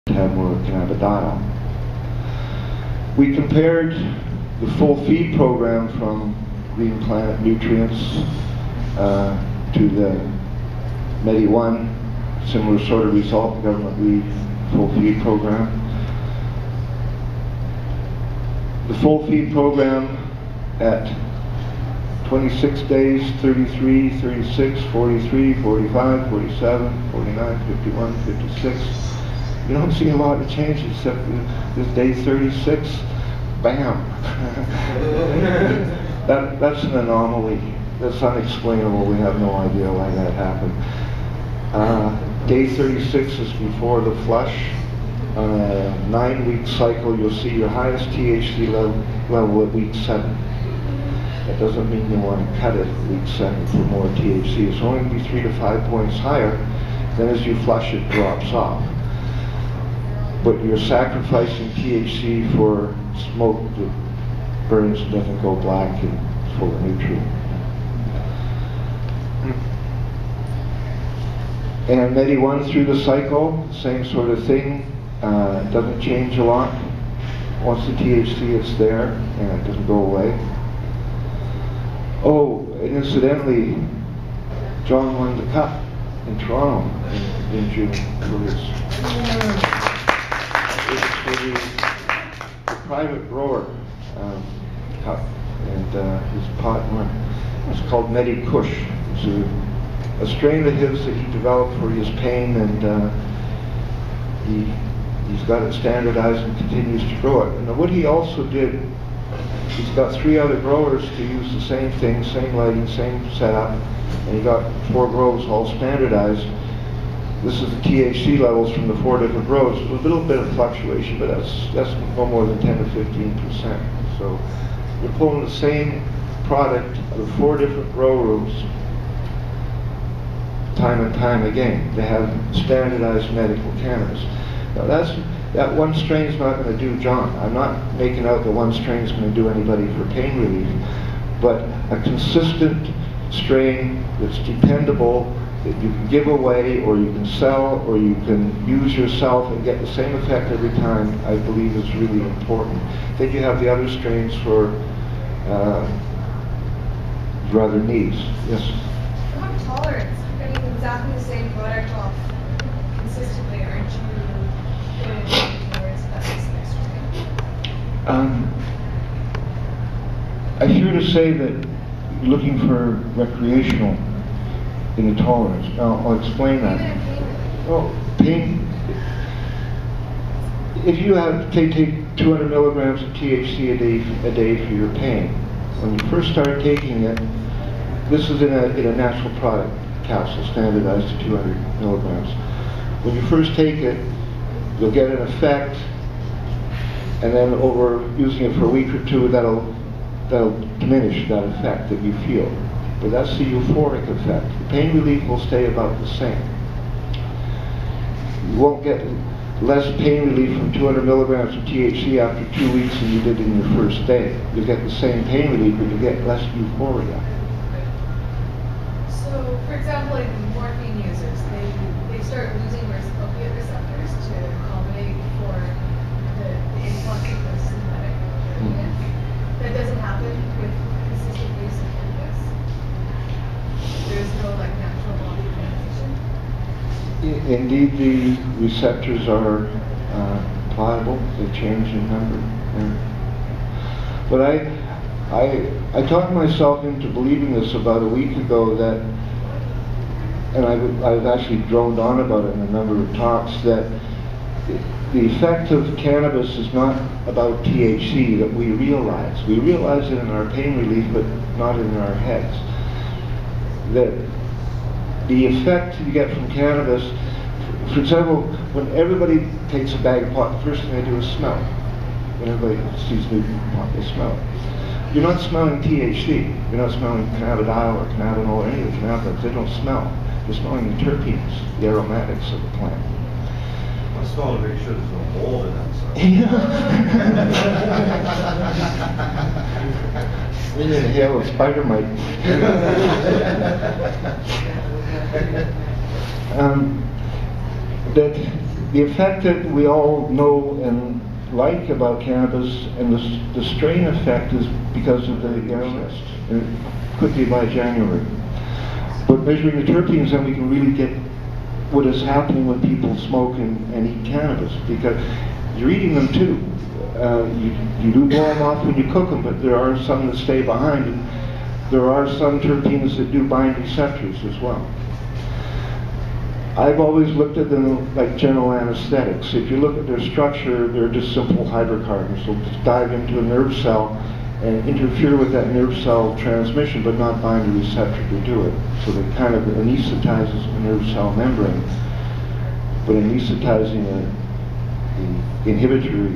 have more cannabidiol. We compared the full feed program from Green Planet Nutrients to the Medi-1, similar sort of result, government weed full feed program. The full feed program at 26 days, 33, 36, 43, 45, 47, 49, 51, 56. You don't see a lot of change except this day 36, bam. That's an anomaly. That's unexplainable. We have no idea why that happened. Day 36 is before the flush. On a 9-week cycle, you'll see your highest THC level at week 7. That doesn't mean you want to cut it at week 7 for more THC. It's only going to be 3 to 5 points higher. Then as you flush, it drops off. But you're sacrificing THC for smoke that burns and doesn't go black and full of nutrient. And Medi-1 through the cycle, same sort of thing. Doesn't change a lot. Once the THC is there, and it doesn't go away. Oh, and incidentally, John won the cup in Toronto in June for his. It was for the private grower cup, and his pot won. It's called Medi Kush. It's a strain of his that he developed for his pain, and he's got it standardized and continues to grow it. And what he also did, he's got 3 other growers to use the same thing, same lighting, same setup, and he got 4 grows all standardized. This is the THC levels from the 4 different grows. A little bit of fluctuation, but that's no more than 10 to 15%. So you're pulling the same product out of 4 different grow rooms time and time again. They have standardized medical cannabis. Now that one strain is not going to do John. I'm not making out that one strain is going to do anybody for pain relief, but a consistent strain that's dependable, that you can give away or you can sell or you can use yourself and get the same effect every time, I believe is really important. Then you have the other strains for your other needs. Yes? What about tolerance? Getting exactly the same product off consistently, aren't you going towards that next strain? I fear to say that you're looking for recreational intolerance. Now, I'll explain that. Oh, pain. If you have take 200 milligrams of THC a day for your pain, when you first start taking it, this is in a natural product capsule, standardized to 200 milligrams. When you first take it, you'll get an effect, and then over using it for a week or two, that'll diminish that effect that you feel. But that's the euphoric effect. The pain relief will stay about the same. You won't get less pain relief from 200 milligrams of THC after 2 weeks than you did in your first day. You'll get the same pain relief, but you get less euphoria. So, for example, like morphine users, they start losing opiate receptors to accommodate for the influx of the synthetic opiates. That doesn't happen with consistent use of cannabis. There's no like natural body adaptation. Indeed, the receptors are pliable. They change in number. Yeah. But I talked myself into believing this about a week ago that, and I've actually droned on about it in a number of talks, that the effect of cannabis is not about THC that we realize. We realize it in our pain relief, but not in our heads. That the effect you get from cannabis, for example, when everybody takes a bag of pot, the first thing they do is smell. When everybody sees new pot, they smell it. You're not smelling THC. You're not smelling cannabidiol or cannabinol or any of the cannabinoids. They don't smell. You're smelling the terpenes, the aromatics of the plant. I smell to make sure there's no mold in that stuff. We inhale a spider mite. the effect that we all know and like about cannabis, and the strain effect is because of the illness. And it could be by January. But measuring the terpenes, then we can really get what is happening when people smoke and eat cannabis, because you're eating them too. You do blow them off when you cook them, but there are some that stay behind, and there are some terpenes that do bind receptors as well. I've always looked at them like general anesthetics. If you look at their structure, they're just simple hydrocarbons. They'll just dive into a nerve cell and interfere with that nerve cell transmission, but not bind a receptor to do it. So they kind of anesthetizes the nerve cell membrane, but anesthetizing the inhibitory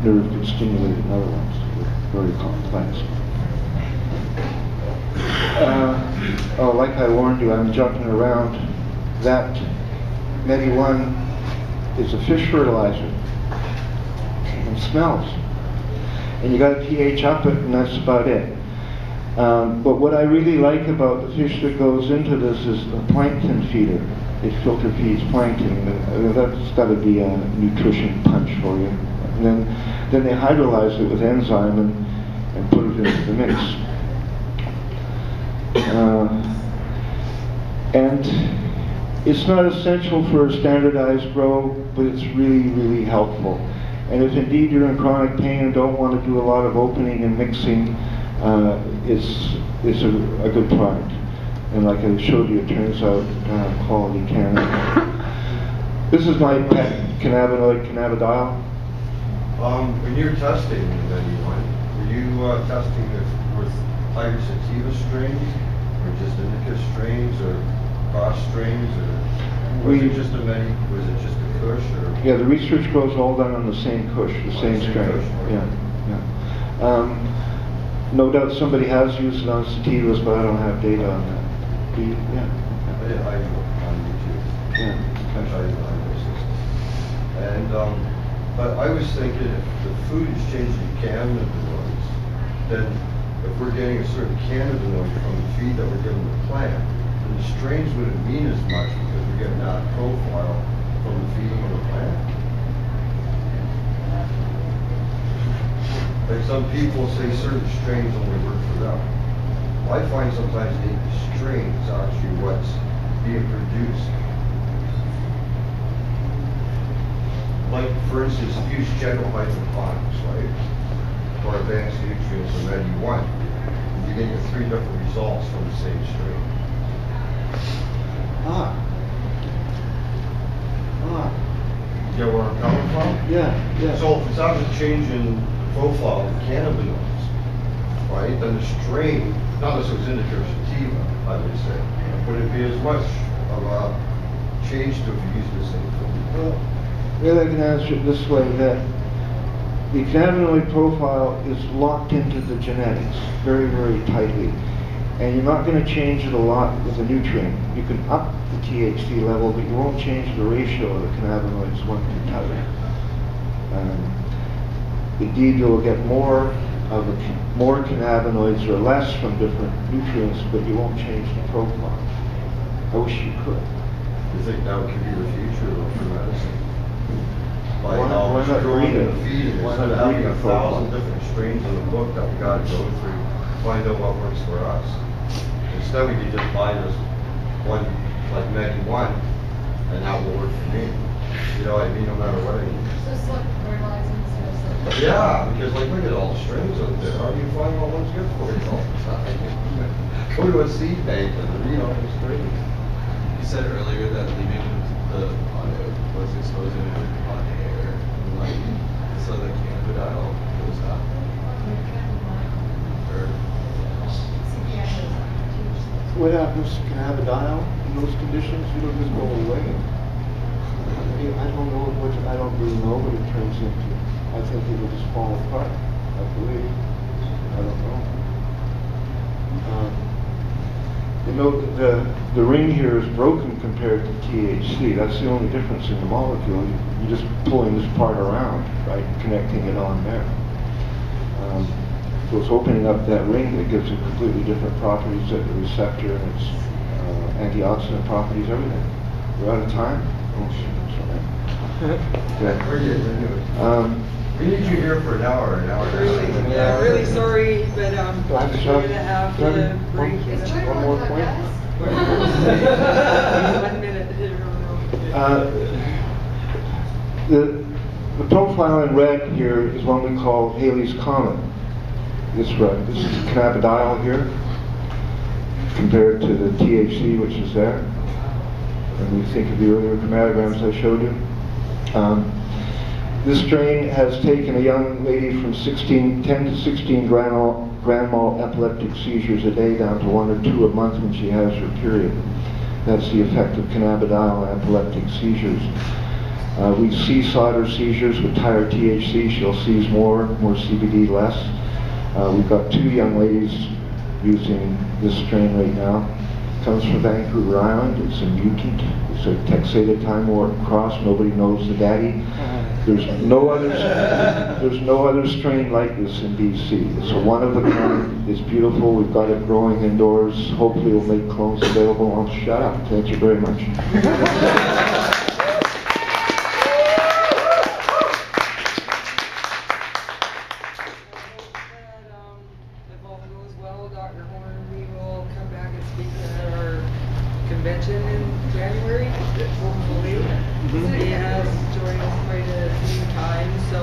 nerve can stimulate another one. So they're very complex. Like I warned you, I'm jumping around. That Medi-1 is a fish fertilizer and smells. And you got to pH up it, and that's about it. But what I really like about the fish that goes into this is the plankton feeder. It filter feeds plankton. That's got to be a nutrition punch for you. And then they hydrolyze it with enzyme and put it into the mix. And it's not essential for a standardized grow, but it's really, really helpful. And if indeed you're in chronic pain and don't want to do a lot of opening and mixing, it's a good product. And like I showed you, it turns out quality cannabis. This is my pet cannabinoid, cannabidiol. When you're testing Medi-1, were you testing with higher sativa strains, or just indica strains, or cross strains, or was it just a was it just a Kush, or? Yeah, the research goes all done on the same Kush, the same strain. Kush, right. Yeah. No doubt somebody has used it on sativas, but I don't have data on that. Do you? Yeah. I on YouTube. Yeah. And but I was thinking, if the food is changing cannabinoids, then if we're getting a certain cannabinoid from the feed that we're giving the plant, then the strains wouldn't mean as much because we're getting that profile from the feeding of the plant. Like some people say certain strains only work for them. I find sometimes the strains are actually what's being produced. Like, for instance, use general hydroponics, right? Or advanced nutrients or Medi-1. You're getting 3 different results from the same strain. You get where I'm coming from? Yeah. So if it's having a change in the profile of the cannabinoids, right, then the strain, not as it was indica or sativa, I would say, would it be as much of a change to if you use the same food? Well, maybe I can answer it this way, that the cannabinoid profile is locked into the genetics very, very tightly. And you're not going to change it a lot with a nutrient. You can up the THC level, but you won't change the ratio of the cannabinoids one to the other. Indeed, you'll get more cannabinoids or less from different nutrients, but you won't change the profile. I wish you could. You think that could be the future though for medicine? Why not breed it? Why Instead of not breed having a 1,000 different strains in the book that we got to go through, find out what works for us. Instead, we could just buy this one, like Medi-1, and that will work for me. You know what I mean? No matter what I eat. Just like fertilizing instead of Yeah, because like look at all the strains out there. How do you find what one's good for you all the time? Go to a seed bank and read all the strains. You said earlier that leaving the auto was exposing it to hot air and light, so the cannabidiol goes up. Or What happens to cannabidiol in those conditions? You don't just go away. I don't know I don't really know what it turns into. I think it will just fall apart, I believe. I don't know. The ring here is broken compared to THC. That's the only difference in the molecule. You're just pulling this part around, right, connecting it on there. So it's opening up that ring that gives it completely different properties at the receptor and its antioxidant properties, everything. We're out of time? Oh, shit, I'm sorry. Okay. We're getting into it. We need you here for an hour and a half. Yeah, really sorry, but Do I have to we're stop? gonna have Do I to have break one- it Turn up. One more on, point? guys. 1 minute. The profile in red here is one we call Halley's Comet. This red. This is cannabidiol here, compared to the THC which is there. And we think of the earlier chromatograms I showed you. This strain has taken a young lady from 10 to 16 grand mal epileptic seizures a day down to 1 or 2 a month when she has her period. That's the effect of cannabidiol on epileptic seizures. We seesawed her seizures with higher THC. She'll seize more CBD less. We've got 2 young ladies using this strain right now. Comes from Vancouver Island. It's a mutant. It's a Texada Time Warp cross. Nobody knows the daddy. There's no other strain like this in BC. It's a one of a kind. It's beautiful. We've got it growing indoors. Hopefully we'll make clones available. I'll shut up. Thank you very much. If all goes well, Dr. Hornby will come back and speak at our convention in January, hopefully. He has joined us quite a few times, so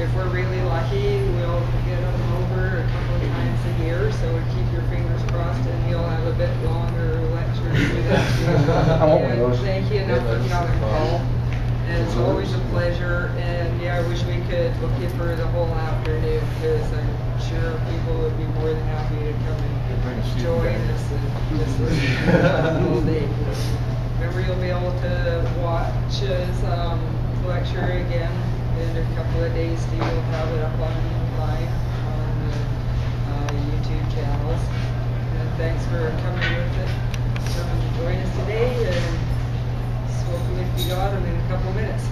if we're really lucky, we'll get him over a couple of times a year, so keep your fingers crossed and he'll have a bit longer lecture to do that. I want one of those. Thank you enough for coming, Paul. And it's always a pleasure, and yeah, I wish we could book you for the whole afternoon, because I'm sure people would be more than happy to come and join us, and this is all day. Remember, you'll be able to watch his lecture again in a couple of days. Steve will have it up online on the YouTube channels. And thanks for coming with it. Come and join us today, and hopefully we got him in a couple minutes.